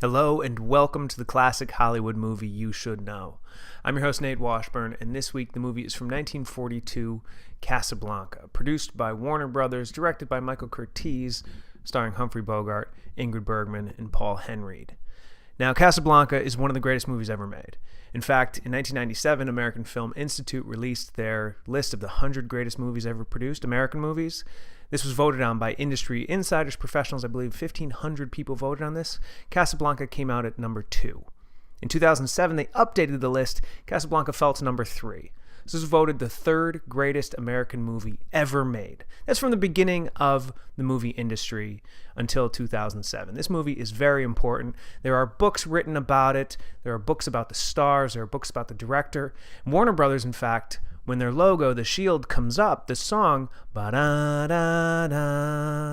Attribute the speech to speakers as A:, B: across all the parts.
A: Hello and welcome to the classic Hollywood movie you should know. I'm your host Nate Washburn, and this week the movie is from 1942, Casablanca, produced by Warner Brothers, directed by Michael Curtiz, starring Humphrey Bogart, Ingrid Bergman, and Paul Henreid. Now, Casablanca is one of the greatest movies ever made. In fact, in 1997, American Film Institute released their list of the 100 greatest movies ever produced, American movies. This was voted on by industry insiders, professionals. I believe 1,500 people voted on this. Casablanca came out at number 2. In 2007, they updated the list. Casablanca fell to number 3. This was voted the third greatest American movie ever made. That's from the beginning of the movie industry until 2007. This movie is very important. There are books written about it. There are books about the stars. There are books about the director. Warner Brothers, in fact, when their logo, the shield, comes up, the song, ba-da-da-da,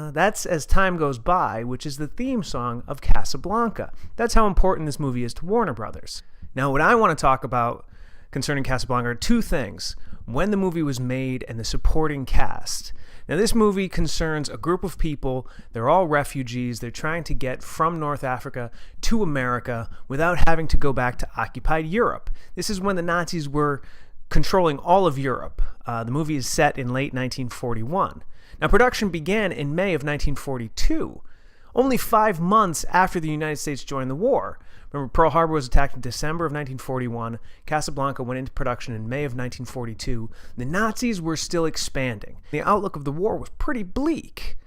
A: that's As Time Goes By, which is the theme song of Casablanca. That's how important this movie is to Warner Brothers. Now, what I want to talk about concerning Casablanca are two things: when the movie was made and the supporting cast. Now, this movie concerns a group of people. They're all refugees. They're trying to get from North Africa to America without having to go back to occupied Europe. This is when the Nazis were controlling all of Europe. The movie is set in late 1941. Now, production began in May of 1942, only 5 months after the United States joined the war. Remember, Pearl Harbor was attacked in December of 1941. Casablanca went into production in May of 1942. The Nazis were still expanding. The outlook of the war was pretty bleak.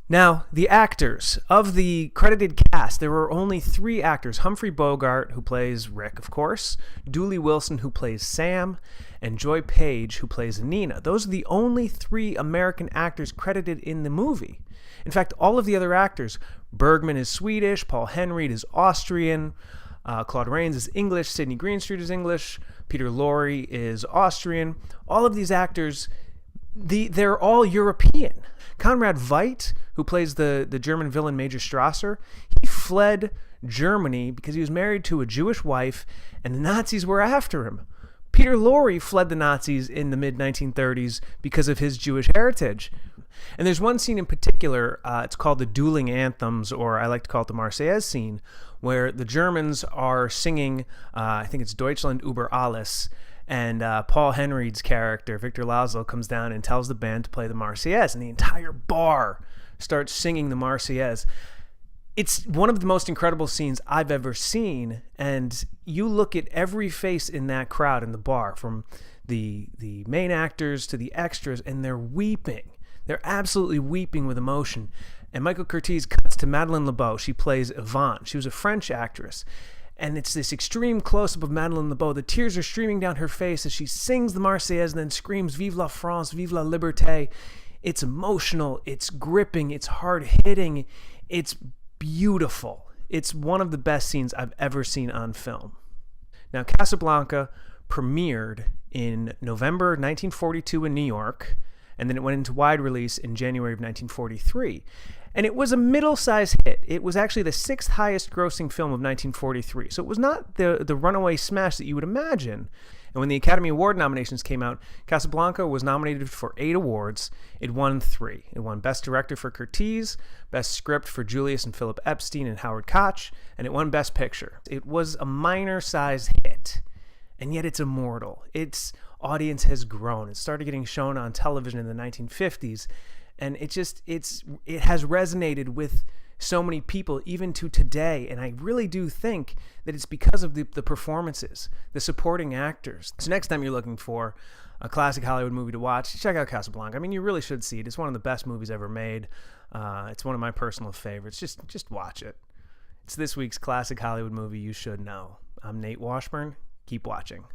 A: Now, the actors of the credited cast, there were only 3 actors: Humphrey Bogart, who plays Rick, of course, Dooley Wilson, who plays Sam, and Joy Page, who plays Nina. Those are the only 3 American actors credited in the movie. In fact, all of the other actors, Bergman is Swedish, Paul Henreid is Austrian, Claude Rains is English, Sidney Greenstreet is English, Peter Lorre is Austrian. All of these actors, they're all European. Conrad Veidt, who plays the German villain Major Strasser, he fled Germany because he was married to a Jewish wife, and the Nazis were after him. Peter Lorre fled the Nazis in the mid-1930s because of his Jewish heritage. And there's one scene in particular, it's called the Dueling Anthems, or I like to call it the Marseillaise scene, where the Germans are singing, I think it's Deutschland über alles, and Paul Henreid's character, Victor Laszlo, comes down and tells the band to play the Marseillaise, and the entire bar starts singing the Marseillaise. It's one of the most incredible scenes I've ever seen, and you look at every face in that crowd in the bar, from the main actors to the extras, and they're weeping. They're absolutely weeping with emotion. And Michael Curtiz cuts to Madeleine LeBeau. She plays Yvonne. She was a French actress. And it's this extreme close-up of Madeleine LeBeau. The tears are streaming down her face as she sings the Marseillaise and then screams, "Vive la France, vive la liberté." It's emotional, it's gripping, it's hard-hitting, it's beautiful. It's one of the best scenes I've ever seen on film. Now, Casablanca premiered in November 1942 in New York, and then it went into wide release in January of 1943. And it was a middle-sized hit. It was actually the 6th highest grossing film of 1943. So it was not the runaway smash that you would imagine. And when the Academy Award nominations came out, Casablanca was nominated for 8 awards. It won 3. It won Best Director for Curtiz, Best Script for Julius and Philip Epstein and Howard Koch, and it won Best Picture. It was a minor-sized hit, and yet it's immortal. Its audience has grown. It started getting shown on television in the 1950s, and it has resonated with so many people even to today. And I really do think that it's because of the performances, the supporting actors. So next time you're looking for a classic Hollywood movie to watch, check out Casablanca. I mean, you really should see it. It's one of the best movies ever made. It's one of my personal favorites. Just watch it. It's this week's classic Hollywood movie you should know. I'm Nate Washburn. Keep watching.